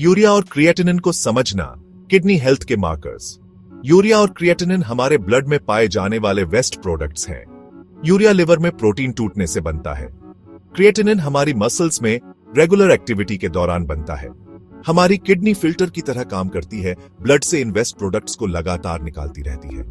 Urea और creatinine को समझना। किडनी हेल्थ के मार्कर्स। यूरिया और क्रिएटिनिन हमारे ब्लड में पाए जाने वाले वेस्ट प्रोडक्ट्स हैं। यूरिया लिवर में प्रोटीन टूटने से बनता है। क्रिएटिनिन हमारी मसल्स में रेगुलर एक्टिविटी के दौरान बनता है। हमारी किडनी फिल्टर की तरह काम करती है, ब्लड से इन वेस्ट प्रोडक्ट्स को लगातार निकालती रहती है।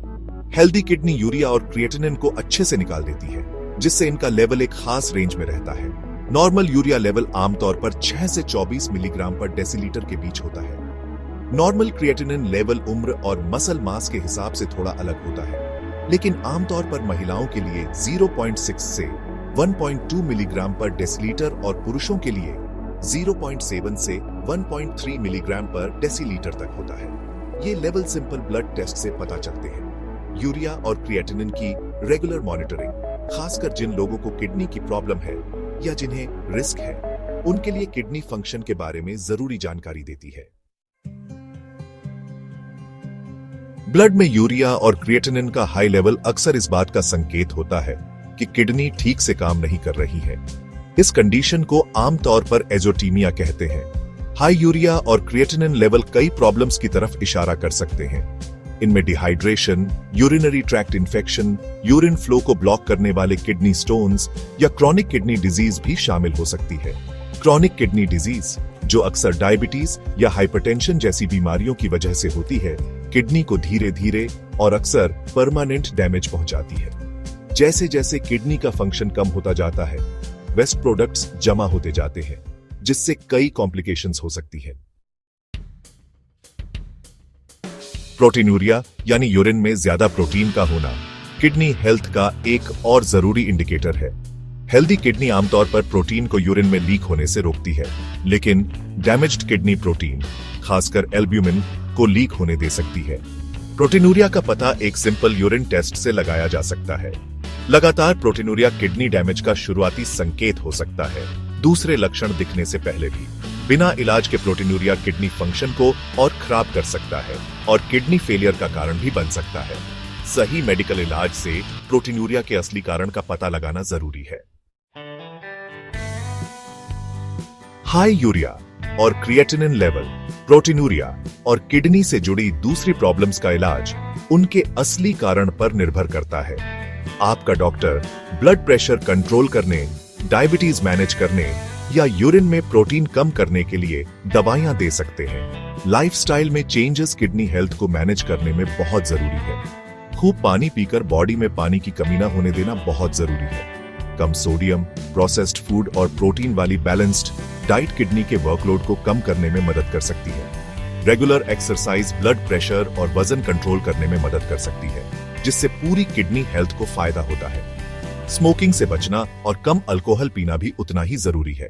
हेल्दी किडनी यूरिया और क्रिएटिनिन को अच्छे से निकाल देती है, जिससे इनका लेवल एक खास रेंज में रहता है। नॉर्मल यूरिया लेवल आमतौर पर 6 से 24 मिलीग्राम पर डेसीलीटर के बीच होता है। नॉर्मल क्रिएटिनिन लेवल उम्र और मसल मास के हिसाब से थोड़ा अलग होता है, लेकिन आमतौर पर महिलाओं के लिए 0.6 से 1.2 मिलीग्राम पर डेसीलीटर और पुरुषों के लिए 0.7 से 1.3 मिलीग्राम पर डेसीलीटर तक होता है। ये लेवल सिंपल ब्लड टेस्ट से पता चलते हैं। यूरिया और क्रिएटिनिन की रेगुलर मॉनिटरिंग, खासकर जिन लोगों को किडनी की प्रॉब्लम है या जिन्हें रिस्क है, उनके लिए किडनी फंक्शन के बारे में जरूरी जानकारी देती है। ब्लड में यूरिया और क्रिएटिनिन का हाई लेवल अक्सर इस बात का संकेत होता है कि किडनी ठीक से काम नहीं कर रही है। इस कंडीशन को आमतौर पर एजोटीमिया कहते हैं। हाई यूरिया और क्रिएटिनिन लेवल कई प्रॉब्लम्स की तरफ इशारा कर सकते हैं। इनमें dehydration, urinary tract infection, urine flow को ब्लॉक करने वाले किडनी स्टोन्स या क्रॉनिक किडनी डिजीज भी शामिल हो सकती है। क्रॉनिक किडनी डिजीज, जो अक्सर डायबिटीज या हाइपरटेंशन जैसी बीमारियों की वजह से होती है, किडनी को धीरे धीरे और अक्सर परमानेंट डैमेज पहुंचाती है। जैसे जैसे किडनी का फंक्शन कम होता जाता है, वेस्ट प्रोडक्ट्स जमा होते जाते हैं, जिससे कई कॉम्प्लिकेशंस हो सकती है। प्रोटीनूरिया यानी यूरिन में ज्यादा प्रोटीन का होना किडनी हेल्थ का एक और जरूरी इंडिकेटर है। हेल्दी किडनी आमतौर पर प्रोटीन को यूरिन में लीक होने से रोकती है, लेकिन डैमेज्ड किडनी प्रोटीन, खासकर एल्ब्यूमिन, को लीक होने दे सकती है। प्रोटीनूरिया का पता एक सिंपल यूरिन टेस्ट से लगाया जा सकता है। लगातार प्रोटीनूरिया किडनी डैमेज का शुरुआती संकेत हो सकता है, दूसरे लक्षण दिखने से पहले भी। बिना इलाज के प्रोटीनूरिया किडनी फंक्शन को और खराब कर सकता है और किडनी फेलियर का कारण भी बन सकता है। सही मेडिकल इलाज से प्रोटीनूरिया के असली कारण का पता लगाना जरूरी है। हाई यूरिया और क्रिएटिनिन लेवल, प्रोटीनूरिया और किडनी से जुड़ी दूसरी प्रॉब्लम्स का इलाज उनके असली कारण पर निर्भर करता है। आपका डॉक्टर ब्लड प्रेशर कंट्रोल करने, डायबिटीज मैनेज करने या यूरिन में प्रोटीन कम करने के लिए दवाइयां दे सकते हैं। लाइफस्टाइल में चेंजेस किडनी हेल्थ को मैनेज करने में बहुत जरूरी है। खूब पानी पीकर बॉडी में पानी की कमी न होने देना बहुत जरूरी है। कम सोडियम, प्रोसेस्ड फूड और प्रोटीन वाली बैलेंस्ड डाइट किडनी के वर्कलोड को कम करने में मदद कर सकती है। रेगुलर एक्सरसाइज ब्लड प्रेशर और वजन कंट्रोल करने में मदद कर सकती है, जिससे पूरी किडनी हेल्थ को फायदा होता है। स्मोकिंग से बचना और कम अल्कोहल पीना भी उतना ही जरूरी है।